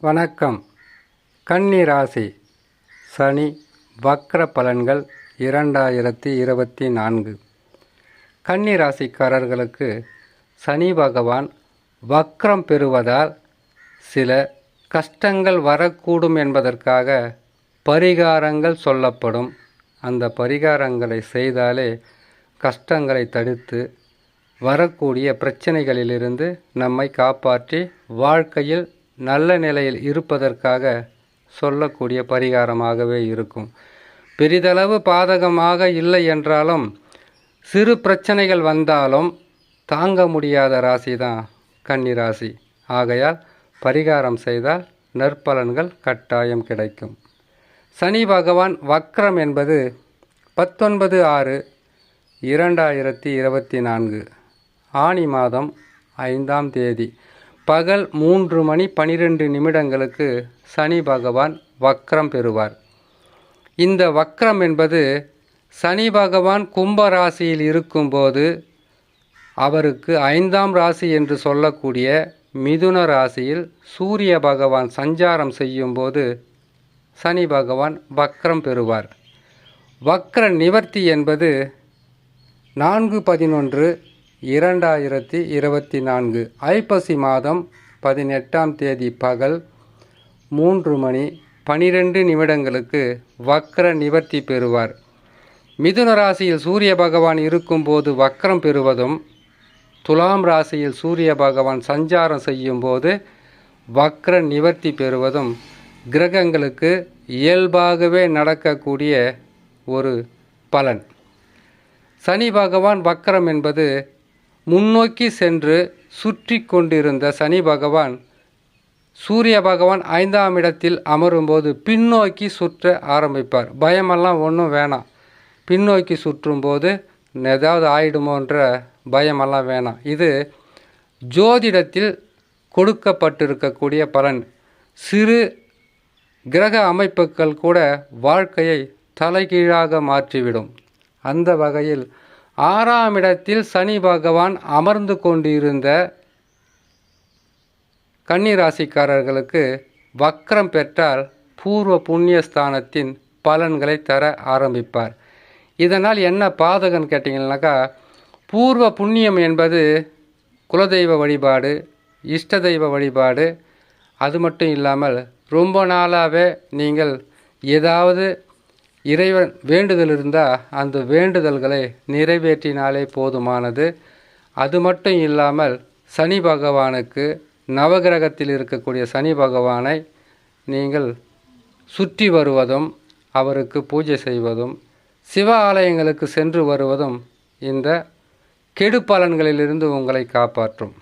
வணக்கம். கன்னி ராசி சனி வக்ர பலன்கள் 2024. கன்னி ராசிக்காரர்களுக்கு சனி பகவான் வக்ரம் பெறுவதால் சில கஷ்டங்கள் வரக்கூடும் என்பதற்காக பரிகாரங்கள் சொல்லப்படும். அந்த பரிகாரங்களை செய்தாலே கஷ்டங்களை தடுத்து வரக்கூடிய பிரச்சனைகளிலிருந்து நம்மை காப்பாற்றி வாழ்க்கையில் நல்ல நிலையில் இருப்பதற்காக சொல்லக்கூடிய பரிகாரமாகவே இருக்கும். பெரிதளவு பாதகமாக இல்லை என்றாலும் சிறு பிரச்சனைகள் வந்தாலும் தாங்க முடியாத ராசி தான் கன்னி ராசி. ஆகையால் பரிகாரம் செய்தால் நற்பலன்கள் கட்டாயம் கிடைக்கும். சனி பகவான் வக்ரம் என்பது 19/6/2024 ஆனி மாதம் 5ஆம் தேதி பகல் 3:12 சனி பகவான் வக்ரம் பெறுவார். இந்த வக்ரம் என்பது சனி பகவான் கும்ப ராசியில் இருக்கும்போது அவருக்கு 5ஆம் ராசி என்று சொல்லக்கூடிய மிதுன ராசியில் சூரிய பகவான் சஞ்சாரம் செய்யும்போது சனி பகவான் வக்ரம் பெறுவார். வக்ர நிவர்த்தி என்பது 4/11/2024 ஐப்பசி மாதம் 18ஆம் தேதி பகல் 3:12 வக்ர நிவர்த்தி பெறுவார். மிதுன ராசியில் சூரிய பகவான் இருக்கும்போது வக்ரம் பெறுவதும், துலாம் ராசியில் சூரிய பகவான் சஞ்சாரம் செய்யும்போது வக்ர நிவர்த்தி பெறுவதும் கிரகங்களுக்கு இயல்பாகவே நடக்கக்கூடிய ஒரு பலன். சனி பகவான் வக்ரம் என்பது முன்னோக்கி சென்று சுற்றி கொண்டிருந்த சனி பகவான் சூரிய பகவான் 5ஆம் இடத்தில் அமரும்போது பின்னோக்கி சுற்ற ஆரம்பிப்பார். பயமெல்லாம் ஒன்றும் வேணாம். பின்னோக்கி சுற்றும்போது ஏதாவது ஆயிடுமோன்ற பயமெல்லாம் வேணாம். இது ஜோதிடத்தில் கொடுக்கப்பட்டிருக்கக்கூடிய பலன். சிறு கிரக அமைப்புகள் கூட வாழ்க்கையை தலைகீழாக மாற்றிவிடும். அந்த வகையில் 6ஆம் இடத்தில் சனி பகவான் அமர்ந்து கொண்டிருந்த கன்னி ராசிக்காரர்களுக்கு வக்ரம் பெற்றால் பூர்வ புண்ணியஸ்தானத்தின் பலன்களை தர ஆரம்பிப்பார். இதனால் என்ன பாதகன்னு கேட்டிங்கன்னாக்கா, பூர்வ புண்ணியம் என்பது குலதெய்வ வழிபாடு, இஷ்ட தெய்வ வழிபாடு. அது மட்டும் இல்லாமல் ரொம்ப நாளாகவே நீங்கள் ஏதாவது இறைவன் வேண்டுதல் இருந்தால் அந்த வேண்டுதல்களை நிறைவேற்றினாலே போதுமானது. அது மட்டும் இல்லாமல் சனி பகவானுக்கு நவகிரகத்தில் இருக்கக்கூடிய சனி பகவானை நீங்கள் சுற்றி வருவதும், அவருக்கு பூஜை செய்வதும், சிவ ஆலயங்களுக்கு சென்று வருவதும் இந்த கெடு பலன்களிலிருந்து உங்களை காப்பாற்றும்.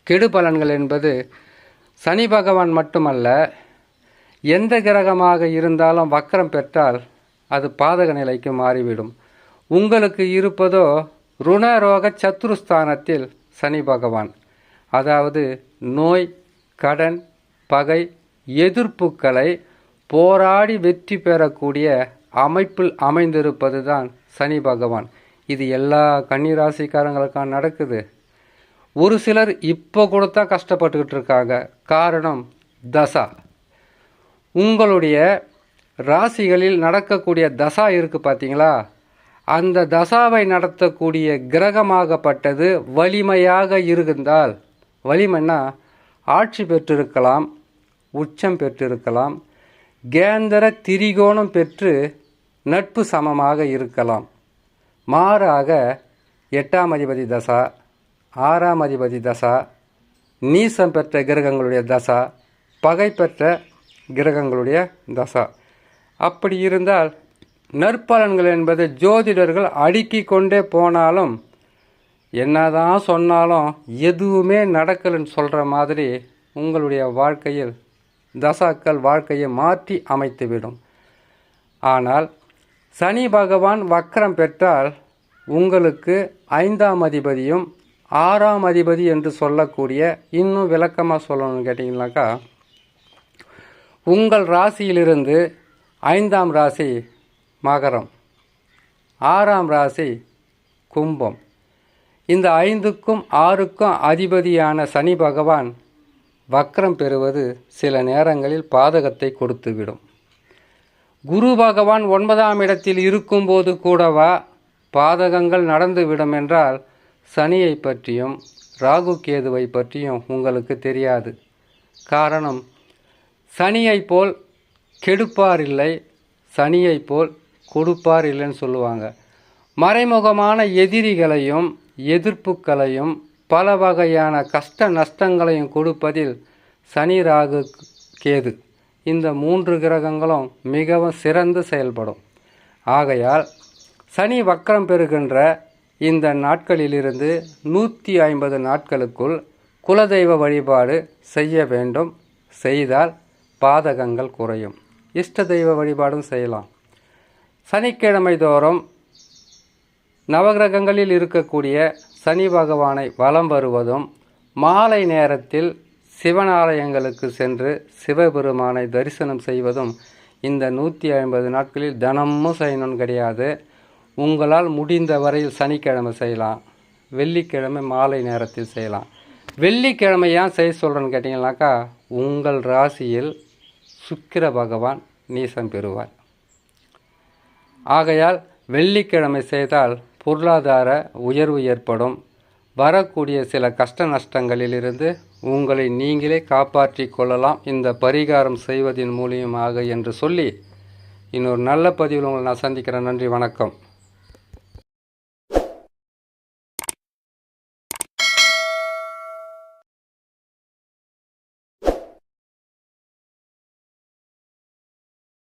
கெடு பலன்கள் என்பது சனி பகவான் மட்டுமல்ல, எந்த கிரகமாக இருந்தாலும் வக்ரம் பெற்றால் அது பாதக நிலைக்கு மாறிவிடும். உங்களுக்கு இருப்பதோ ருணரோக சத்துருஸ்தானத்தில் சனி பகவான். அதாவது நோய், கடன், பகை, எதிர்ப்புகளை போராடி வெற்றி பெறக்கூடிய அமைப்பில் அமைந்திருப்பது தான் சனி பகவான். இது எல்லா கன்னிராசிக்காரங்களுக்கும் நடக்குது. ஒரு சிலர் இப்போ கூட தான் கஷ்டப்பட்டுக்கிட்டு இருக்காங்க. காரணம் தசா. உங்களுடைய ராசிகளில் நடக்கக்கூடிய தசா இருக்குது பார்த்தீங்களா, அந்த தசாவை நடத்தக்கூடிய கிரகமாகப்பட்டது வலிமையாக இருந்தால், வலிமைன்னா ஆட்சி பெற்றிருக்கலாம், உச்சம் பெற்றிருக்கலாம், கேந்திர திரிகோணம் பெற்று நட்பு சமமாக இருக்கலாம். மாறாக 8ஆம் அதிபதி தசா, 6ஆம் அதிபதி தசா, நீசம் பெற்ற கிரகங்களுடைய தசா, பகை பெற்ற கிரகங்களுடைய தசா, அப்படி இருந்தால் நற்பலன்கள் என்பது ஜோதிடர்கள் அடுக்கி கொண்டே போனாலும் என்னதான் சொன்னாலும் எதுவுமே நடக்கலைன்னு சொல்கிற மாதிரி உங்களுடைய வாழ்க்கையில் தசாக்கள் வாழ்க்கையை மாற்றி அமைத்துவிடும். ஆனால் சனி பகவான் வக்ரம் பெற்றால் உங்களுக்கு 5ஆம் அதிபதியும் 6ஆம் அதிபதி என்று சொல்லக்கூடிய, இன்னும் விளக்கமாக சொல்லணும்னு கேட்டிங்கனாக்கா, உங்கள் ராசியிலிருந்து 5ஆம் ராசி மகரம், 6ஆம் ராசி கும்பம். இந்த 5க்கும் 6க்கும் அதிபதியான சனி பகவான் வக்ரம் பெறுவது சில நேரங்களில் பாதகத்தை கொடுத்துவிடும். குரு பகவான் 9ஆம் இடத்தில் இருக்கும்போது கூடவா பாதகங்கள் நடந்துவிடும் என்றால் சனியை பற்றியும் ராகு கேதுவை பற்றியும் உங்களுக்கு தெரியாது. காரணம், சனியை போல் கெடுப்பார் இல்லை, சனியை போல் கொடுப்பார் இல்லைன்னு சொல்லுவாங்க. மறைமுகமான எதிரிகளையும் எதிர்ப்புகளையும் பல வகையான கஷ்ட நஷ்டங்களையும் கொடுப்பதில் சனி ராகு கேது இந்த 3 கிரகங்களும் மிகவும் சிறந்து செயல்படும். ஆகையால் சனி வக்ரம் பெறுகின்ற இந்த நாட்களிலிருந்து 150 நாட்களுக்குள் குலதெய்வ வழிபாடு செய்ய வேண்டும். செய்தால் பாதகங்கள் குறையும். இஷ்ட தெய்வ வழிபாடும் செய்யலாம். சனிக்கிழமை தோறும் நவகிரகங்களில் இருக்கக்கூடிய சனி பகவானை வலம் வருவதும், மாலை நேரத்தில் சிவனாலயங்களுக்கு சென்று சிவபெருமானை தரிசனம் செய்வதும் இந்த 150 நாட்களில் தினமும் செய்யணும்னு கிடையாது. உங்களால் முடிந்த வரையில் சனிக்கிழமை செய்யலாம், வெள்ளிக்கிழமை மாலை நேரத்தில் செய்யலாம். வெள்ளிக்கிழமை ஏன் செய்ய சொல்கிறேன்னு கேட்டிங்கனாக்கா, உங்கள் ராசியில் சுக்கிர பகவான் நீசம் பெறுவார். ஆகையால் வெள்ளிக்கிழமை செய்தால் பொருளாதார உயர்வு ஏற்படும். வரக்கூடிய சில கஷ்ட நஷ்டங்களிலிருந்து உங்களை நீங்களே காப்பாற்றி கொள்ளலாம் இந்த பரிகாரம் செய்வதன் மூலியமாக என்று சொல்லி இன்னொரு நல்ல பதிவில் உங்களை நான் சந்திக்கிறேன். நன்றி, வணக்கம்.